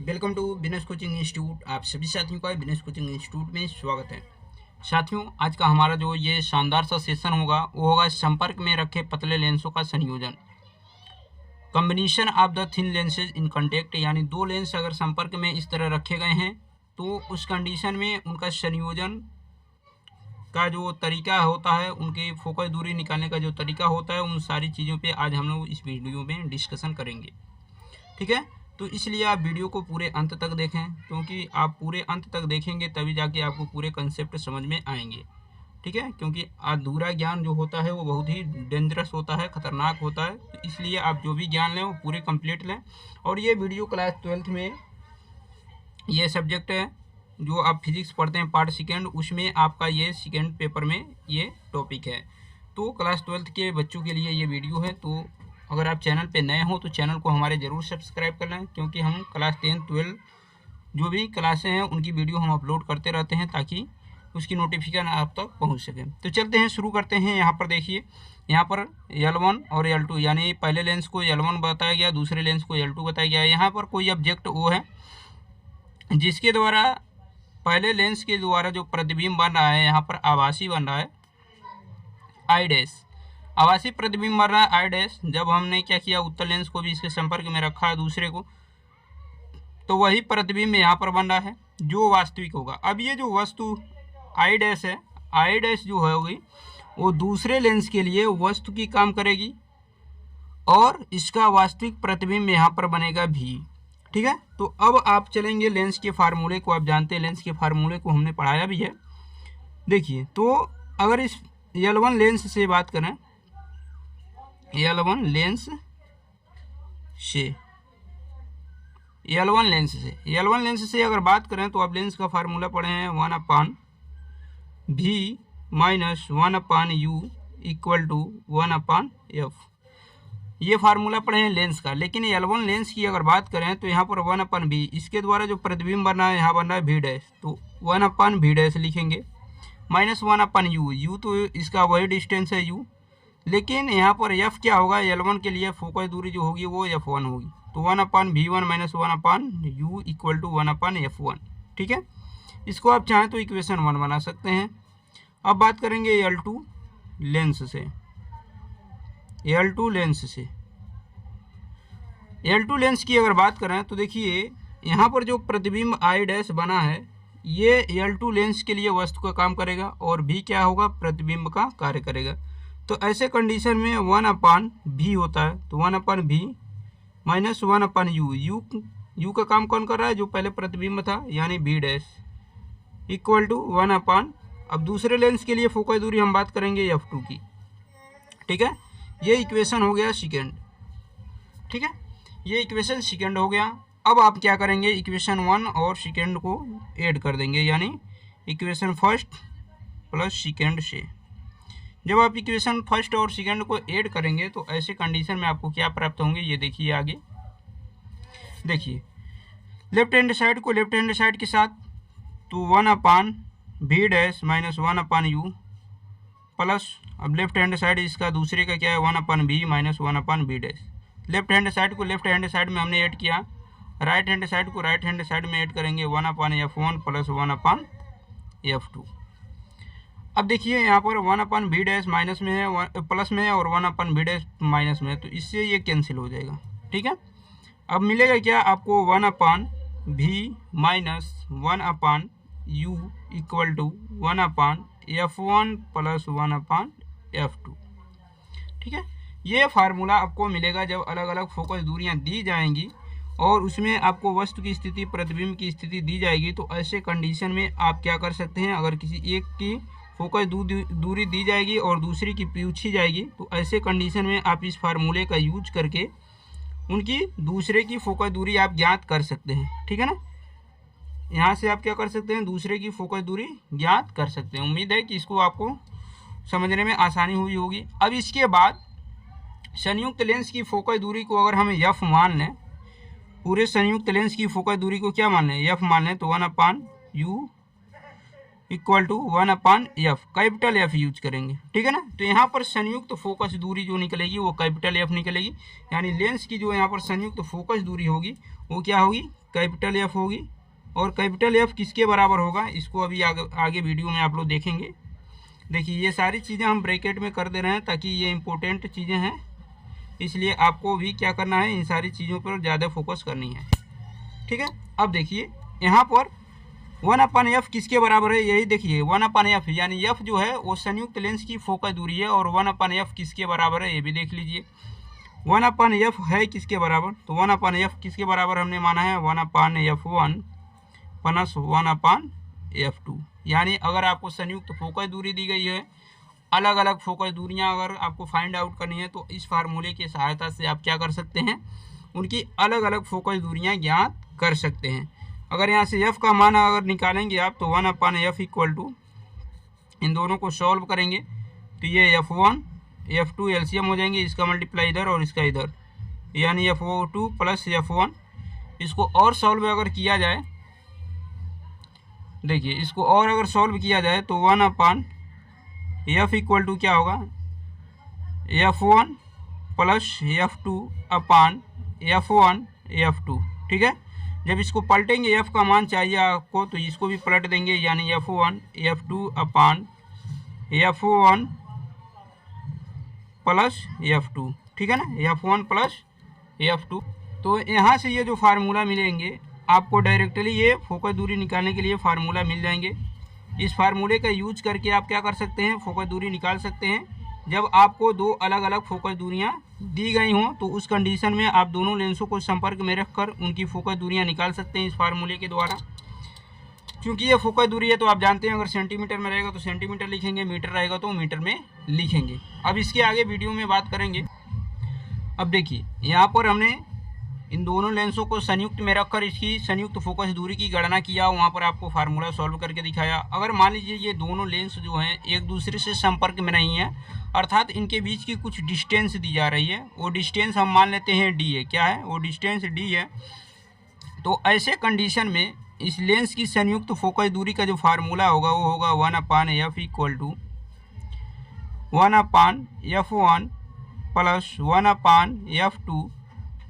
Welcome to business coaching institute. आप सभी साथियों का बिजनेस कोचिंग इंस्टीट्यूट में स्वागत है। साथियों, आज का हमारा जो ये शानदार सा सेशन होगा वो होगा संपर्क में रखे पतले लेंसों का संयोजन, combination of the thin lenses in contact. यानी दो लेंस अगर संपर्क में इस तरह रखे गए हैं तो उस कंडीशन में उनका संयोजन का जो तरीका होता है, उनकी फोकस दूरी निकालने का जो तरीका होता है, उन सारी चीज़ों पे आज हम लोग इस वीडियो में डिस्कशन करेंगे। ठीक है, तो इसलिए आप वीडियो को पूरे अंत तक देखें, क्योंकि आप पूरे अंत तक देखेंगे तभी जाके आपको पूरे कंसेप्ट समझ में आएंगे। ठीक है, क्योंकि अधूरा ज्ञान जो होता है वो बहुत ही डेंजरस होता है, खतरनाक होता है। तो इसलिए आप जो भी ज्ञान लें वो पूरे कंप्लीट लें। और ये वीडियो क्लास 12th में ये सब्जेक्ट है जो आप फिजिक्स पढ़ते हैं पार्ट सेकेंड, उसमें आपका ये सेकेंड पेपर में ये टॉपिक है। तो क्लास 12th के बच्चों के लिए ये वीडियो है। तो अगर आप चैनल पे नए हो तो चैनल को हमारे ज़रूर सब्सक्राइब कर लें, क्योंकि हम क्लास 10 12 जो भी क्लासें हैं उनकी वीडियो हम अपलोड करते रहते हैं ताकि उसकी नोटिफिकेशन आप तक पहुंच सके। तो चलते हैं, शुरू करते हैं। यहाँ पर देखिए, यहाँ पर L1 और L2 यानी पहले लेंस को L1 बताया गया, दूसरे लेंस को L2 बताया गया। यहाँ पर कोई ऑब्जेक्ट वो है जिसके द्वारा पहले लेंस के द्वारा जो प्रतिबिंब बन रहा है, यहाँ पर आभासी बन रहा है आई डैश, आभासी प्रतिबिंब बन रहा है आई डैश। जब हमने क्या किया, उत्तर लेंस को भी इसके संपर्क में रखा है दूसरे को, तो वही प्रतिबिंब यहाँ पर बन रहा है जो वास्तविक होगा। अब ये जो वस्तु आई डैश है, आई डैश जो होगी वो दूसरे लेंस के लिए वस्तु की काम करेगी और इसका वास्तविक प्रतिबिंब यहाँ पर बनेगा भी। ठीक है, तो अब आप चलेंगे लेंस के फार्मूले को। आप जानते हैं लेंस के फार्मूले को हमने पढ़ाया भी है। देखिए, तो अगर इस L1 लेंस से बात करें, L1 लेंस से L1 लेंस से L1 लेंस से अगर बात करें तो आप लेंस का फार्मूला पढ़े हैं 1/v minus 1/u equal to 1/f। ये फार्मूला पढ़े हैं लेंस का। लेकिन L1 लेंस की अगर बात करें तो यहाँ पर 1/v, इसके द्वारा जो प्रतिबिंब बन रहा है यहाँ बन रहा है v डैश, तो 1/v डैश लिखेंगे माइनस 1/u। u तो इसका वही डिस्टेंस है u, लेकिन यहाँ पर f क्या होगा, L1 के लिए फोकस दूरी जो होगी वो f1 होगी। तो 1/v1 minus 1/u equal to 1/f1। ठीक है, इसको आप चाहें तो इक्वेशन 1 बना सकते हैं। अब बात करेंगे L2 लेंस से। L2 लेंस से L2 लेंस की अगर बात करें तो देखिए, यहाँ पर जो प्रतिबिंब आई डैश बना है ये L2 लेंस के लिए वस्तु का काम करेगा और भी क्या होगा, प्रतिबिंब का कार्य करेगा। तो ऐसे कंडीशन में 1/v होता है, तो 1/v माइनस 1/u, u का काम कौन कर रहा है, जो पहले प्रतिबिंब था यानी v डैश इक्वल टू 1/। अब दूसरे लेंस के लिए फोकस दूरी हम बात करेंगे f2 की। ठीक है, ये इक्वेशन हो गया सेकेंड। ठीक है, ये इक्वेशन सेकेंड हो गया। अब आप क्या करेंगे, इक्वेशन 1 और सेकेंड को ऐड कर देंगे, यानी इक्वेशन फर्स्ट प्लस सेकेंड से। जब आप इक्वेशन फर्स्ट और सेकेंड को ऐड करेंगे तो ऐसे कंडीशन में आपको क्या प्राप्त होंगे, ये देखिए आगे। देखिए, लेफ्ट हैंड साइड को लेफ्ट हैंड साइड के साथ, तो 1/v dash minus 1/u plus, अब लेफ्ट हैंड साइड इसका दूसरे का क्या है, 1/v minus 1/v dash. Left hand side को लेफ्ट हैंड साइड में हमने ऐड किया, राइट हैंड साइड को राइट हैंड साइड में ऐड करेंगे 1/f1 प्लस 1/f2। अब देखिए यहाँ पर 1/v डैश माइनस में है, प्लस में है, और 1/v डैश माइनस में है, तो इससे ये कैंसिल हो जाएगा। ठीक है, अब मिलेगा क्या आपको, 1/v minus 1/u equal to 1/f1 plus 1/f2। ठीक है, ये फार्मूला आपको मिलेगा जब अलग अलग फोकस दूरियां दी जाएंगी और उसमें आपको वस्तु की स्थिति, प्रतिबिंब की स्थिति दी जाएगी। तो ऐसे कंडीशन में आप क्या कर सकते हैं, अगर किसी एक की फोकस दूरी दी जाएगी और दूसरी की पूछी जाएगी, तो ऐसे कंडीशन में आप इस फार्मूले का यूज करके उनकी दूसरे की फोकस दूरी आप ज्ञात कर सकते हैं। ठीक है ना, यहाँ से आप क्या कर सकते हैं, दूसरे की फोकस दूरी ज्ञात कर सकते हैं। उम्मीद है कि इसको आपको समझने में आसानी हुई होगी। अब इसके बाद संयुक्त लेंस की फोकस दूरी को अगर हम f मान लें, पूरे संयुक्त लेंस की फोकस दूरी को क्या मान लें, f मान लें, तो 1/u equal to 1/f, capital F use करेंगे, ठीक है ना। तो यहाँ पर संयुक्त फोकस दूरी जो निकलेगी वो कैपिटल एफ निकलेगी, यानी लेंस की जो यहाँ पर संयुक्त फोकस दूरी होगी वो क्या होगी, कैपिटल एफ होगी। और कैपिटल एफ किसके बराबर होगा, इसको अभी आगे वीडियो में आप लोग देखेंगे। देखिए ये सारी चीज़ें हम ब्रैकेट में कर दे रहे हैं ताकि ये इंपॉर्टेंट चीज़ें हैं, इसलिए आपको भी क्या करना है, इन सारी चीज़ों पर ज़्यादा फोकस करनी है, ठीक है। अब देखिए यहाँ पर 1/f किसके बराबर है, यही देखिए 1/f, यानी f जो है वो संयुक्त लेंस की फोकस दूरी है, और 1/f किसके बराबर है ये भी देख लीजिए। 1/f है किसके बराबर, तो 1/f किसके बराबर हमने माना है, 1/f1 प्लस 1/f2। यानी अगर आपको संयुक्त फोकस दूरी दी गई है, अलग अलग फोकस दूरियां अगर आपको फाइंड आउट करनी है तो इस फार्मूले की सहायता से आप क्या कर सकते हैं, उनकी अलग अलग फोकस दूरियां ज्ञात कर सकते हैं। अगर यहाँ से f का मान अगर निकालेंगे आप तो 1/f इक्वल टू, इन दोनों को सॉल्व करेंगे तो ये f1 f2 एलसीएम हो जाएंगे, इसका मल्टीप्लाई इधर और इसका इधर, यानी f2 प्लस f1। इसको और सॉल्व अगर किया जाए, देखिए इसको और अगर सॉल्व किया जाए तो 1/f इक्वल टू क्या होगा, f1 plus f2 upon f1 f2, ठीक है। जब इसको पलटेंगे f का मान चाहिए आपको तो इसको भी पलट देंगे, यानी f1 f2 upon f1 plus f2, ठीक है ना, f1 प्लस f2। तो यहाँ से ये जो फार्मूला मिलेंगे आपको डायरेक्टली ये फोकस दूरी निकालने के लिए फार्मूला मिल जाएंगे। इस फार्मूले का यूज करके आप क्या कर सकते हैं, फोकस दूरी निकाल सकते हैं। जब आपको दो अलग अलग फोकस दूरियां दी गई हों तो उस कंडीशन में आप दोनों लेंसों को संपर्क में रखकर उनकी फोकस दूरियां निकाल सकते हैं इस फार्मूले के द्वारा। क्योंकि ये फोकस दूरी है तो आप जानते हैं, अगर सेंटीमीटर में रहेगा तो सेंटीमीटर लिखेंगे, मीटर रहेगा तो मीटर में लिखेंगे। अब इसके आगे वीडियो में बात करेंगे। अब देखिए यहाँ पर हमने इन दोनों लेंसों को संयुक्त में रखकर इसकी संयुक्त फोकस दूरी की गणना किया, वहाँ पर आपको फार्मूला सॉल्व करके दिखाया। अगर मान लीजिए ये दोनों लेंस जो हैं एक दूसरे से संपर्क में नहीं है, अर्थात इनके बीच की कुछ डिस्टेंस दी जा रही है, वो डिस्टेंस हम मान लेते हैं d है, क्या है वो डिस्टेंस d है। तो ऐसे कंडीशन में इस लेंस की संयुक्त फोकस दूरी का जो फार्मूला होगा वो होगा 1/f equal to 1/f1 plus 1/f2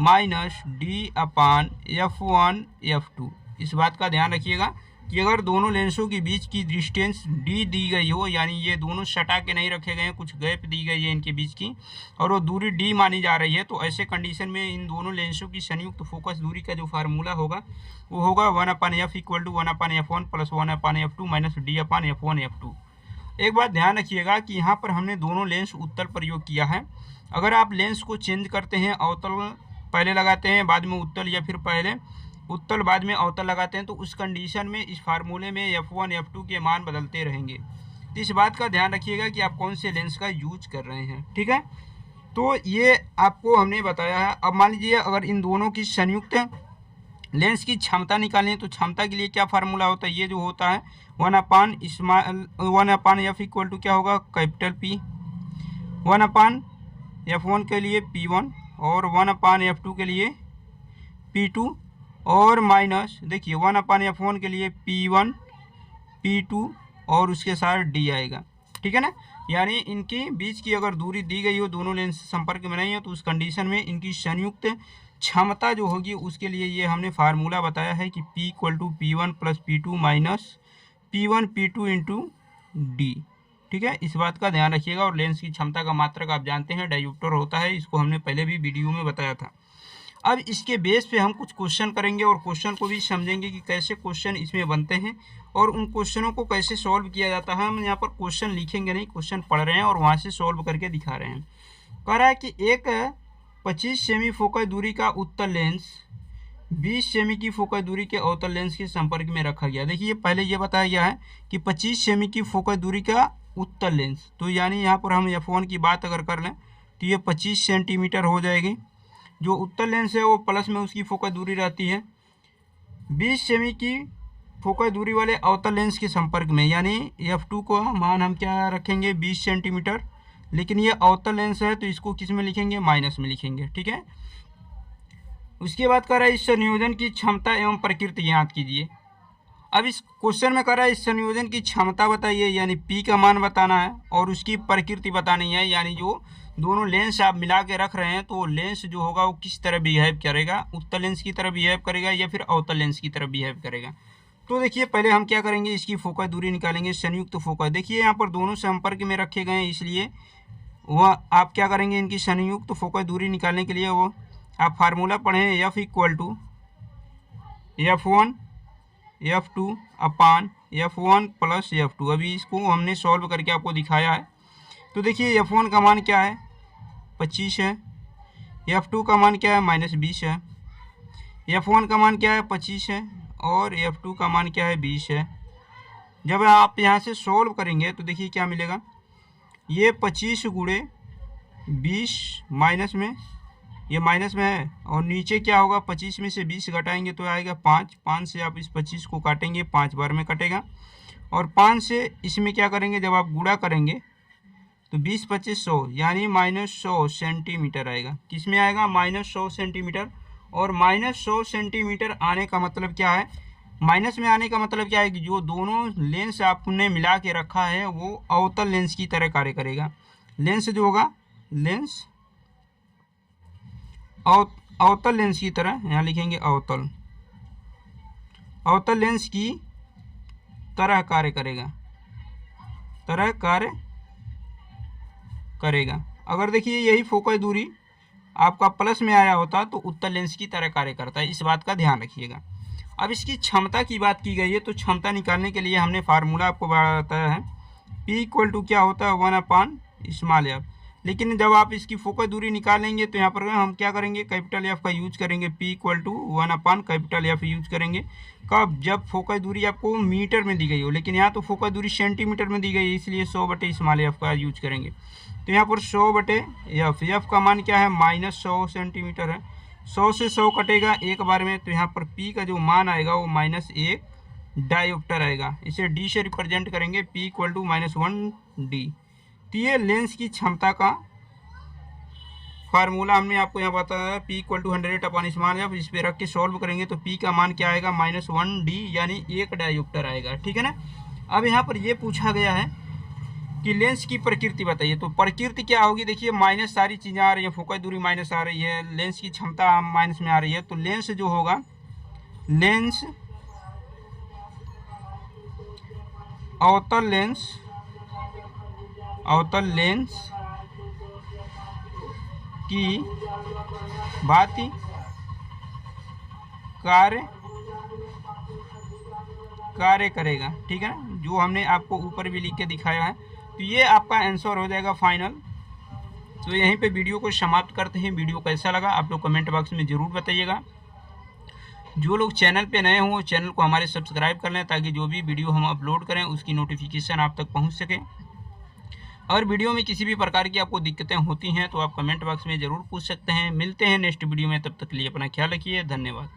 minus d/f1 f2। इस बात का ध्यान रखिएगा कि अगर दोनों लेंसों के बीच की डिस्टेंस d दी गई हो, यानी ये दोनों सटा के नहीं रखे गए हैं, कुछ गैप दी गई है इनके बीच की और वो दूरी d मानी जा रही है, तो ऐसे कंडीशन में इन दोनों लेंसों की संयुक्त फोकस दूरी का जो फार्मूला होगा वो होगा 1/f equal to 1/f1 plus 1/f2 minus d/f1 f2। एक बात ध्यान रखिएगा कि यहाँ पर हमने दोनों लेंस उत्तल प्रयोग किया है। अगर आप लेंस को चेंज करते हैं, अवतल पहले लगाते हैं बाद में उत्तल, या फिर पहले उत्तल बाद में अवतल लगाते हैं, तो उस कंडीशन में इस फार्मूले में f1 f2 के मान बदलते रहेंगे। तो इस बात का ध्यान रखिएगा कि आप कौन से लेंस का यूज कर रहे हैं, ठीक है। तो ये आपको हमने बताया है। अब मान लीजिए अगर इन दोनों की संयुक्त लेंस की क्षमता निकालनी है तो क्षमता के लिए क्या फार्मूला होता है, ये जो होता है 1/f इक्वल टू क्या होगा, कैपिटल P, 1/f1 के लिए P1 और 1/f2 के लिए P2 और माइनस देखिए 1/f1 के लिए P1 P2 और उसके साथ D आएगा, ठीक है ना। यानी इनके बीच की अगर दूरी दी गई हो, दोनों लेंस संपर्क में नहीं है, तो उस कंडीशन में इनकी संयुक्त क्षमता जो होगी उसके लिए ये हमने फार्मूला बताया है कि P equal to P1 plus P2 minus P1 P2 into D, ठीक है। इस बात का ध्यान रखिएगा। और लेंस की क्षमता का मात्रक आप जानते हैं डायोप्टर होता है, इसको हमने पहले भी वीडियो में बताया था। अब इसके बेस पे हम कुछ क्वेश्चन करेंगे और क्वेश्चन को भी समझेंगे कि कैसे क्वेश्चन इसमें बनते हैं और उन क्वेश्चनों को कैसे सॉल्व किया जाता है। हम यहाँ पर क्वेश्चन लिखेंगे नहीं, क्वेश्चन पढ़ रहे हैं और वहाँ से सॉल्व करके दिखा रहे हैं। कह रहा है कि एक 25 सेमी फोकस दूरी का उत्तल लेंस 20 सेमी की फोकस दूरी के अवतल लेंस के संपर्क में रखा गया। देखिए पहले ये बताया गया है कि 25 सेमी की फोकस दूरी का उत्तल लेंस, तो यानी यहाँ पर हम f1 की बात अगर कर लें तो ये 25 सेंटीमीटर हो जाएगी। जो उत्तल लेंस है वो प्लस में उसकी फोकस दूरी रहती है। 20 सेमी की फोकस दूरी वाले अवतल लेंस के संपर्क में, यानी f2 को मान हम क्या रखेंगे 20 सेंटीमीटर, लेकिन ये अवतल लेंस है तो इसको किस में लिखेंगे, माइनस में लिखेंगे, ठीक है। उसके बाद कह रहा है इस संयोजन की क्षमता एवं प्रकृति ज्ञात कीजिए। अब इस क्वेश्चन में कह रहा है इस संयोजन की क्षमता बताइए, यानी P का मान बताना है और उसकी प्रकृति बतानी है, यानी जो दोनों लेंस आप मिला के रख रहे हैं तो लेंस जो होगा वो किस तरह बिहेव करेगा, उत्तल लेंस की तरह बिहेव करेगा या फिर अवतल लेंस की तरह बिहेव करेगा। तो देखिए पहले हम क्या करेंगे, इसकी फोकस दूरी निकालेंगे, संयुक्त फोकस। देखिए यहाँ पर दोनों संपर्क में रखे गए हैं, इसलिए वह आप क्या करेंगे, इनकी संयुक्त फोकस दूरी निकालने के लिए वो आप फार्मूला पढ़ें, F equal to F1 F2 upon F1 plus F2। अभी इसको हमने सॉल्व करके आपको दिखाया है। तो देखिए F1 का मान क्या है, 25 है, F2 का मान क्या है, -20 है। F1 का मान क्या है, 25 है और F2 का मान क्या है, 20 है। जब आप यहाँ से सॉल्व करेंगे तो देखिए क्या मिलेगा, ये 25 गुणे 20 माइनस में, ये माइनस में है और नीचे क्या होगा, 25 में से 20 घटाएंगे तो आएगा 5। 5 से आप इस 25 को काटेंगे, 5 बार में कटेगा और 5 से इसमें क्या करेंगे, जब आप गुणा करेंगे तो 20 25 100 यानी -100 सेंटीमीटर आएगा। किस में आएगा, -100 सेंटीमीटर। और -100 सेंटीमीटर आने का मतलब क्या है, माइनस में आने का मतलब क्या है कि जो दोनों लेंस आपने मिला के रखा है वो अवतल लेंस की तरह कार्य करेगा। लेंस जो होगा, लेंस अवतल लेंस की तरह, यहाँ लिखेंगे अवतल, अवतल लेंस की तरह कार्य करेगा, तरह कार्य करेगा। अगर देखिए यही फोकस दूरी आपका प्लस में आया होता तो उत्तल लेंस की तरह कार्य करता है, इस बात का ध्यान रखिएगा। अब इसकी क्षमता की बात की गई है, तो क्षमता निकालने के लिए हमने फार्मूला आपको बताया है, P इक्वल टू क्या होता है, 1/f। लेकिन जब आप इसकी फोकस दूरी निकालेंगे तो यहाँ पर हम क्या करेंगे, कैपिटल F का यूज करेंगे, P equal to 1/F use करेंगे। कब, जब फोकस दूरी आपको मीटर में दी गई हो, लेकिन यहाँ तो फोकस दूरी सेंटीमीटर में दी गई है, इसलिए 100/f का यूज करेंगे। तो यहाँ पर 100/f, F का मान क्या है, -100 सेंटीमीटर है। 100 से 100 कटेगा एक बार में, तो यहाँ पर P का जो मान आएगा वो -1 डायोप्टर आएगा। इसे D से रिप्रेजेंट करेंगे, P इक्वल टू -1D। तो ये लेंस की क्षमता का फार्मूला हमने आपको यहाँ बताया है, P इक्वल टू 100/f। इस पे रख के सॉल्व करेंगे तो P का मान क्या आएगा, -1D यानी 1 डायोप्टर आएगा, ठीक है ना। अब यहाँ पर ये पूछा गया है कि लेंस की प्रकृति बताइए, तो प्रकृति क्या होगी, देखिए माइनस सारी चीज़ें आ रही है, फोकस दूरी माइनस आ रही है, लेंस की क्षमता माइनस में आ रही है, तो लेंस जो होगा, लेंस अवतल लेंस, अवतल लेंस की भांति कार्य करेगा, ठीक है ना, जो हमने आपको ऊपर भी लिख के दिखाया है। तो ये आपका आंसर हो जाएगा फाइनल। तो यहीं पे वीडियो को समाप्त करते हैं। वीडियो कैसा लगा आप लोग कमेंट बॉक्स में ज़रूर बताइएगा। जो लोग चैनल पे नए हों चैनल को हमारे सब्सक्राइब कर लें, ताकि जो भी वीडियो हम अपलोड करें उसकी नोटिफिकेशन आप तक पहुंच सके। और वीडियो में किसी भी प्रकार की आपको दिक्कतें होती हैं तो आप कमेंट बॉक्स में ज़रूर पूछ सकते हैं। मिलते हैं नेक्स्ट वीडियो में, तब तक के लिए अपना ख्याल रखिए, धन्यवाद।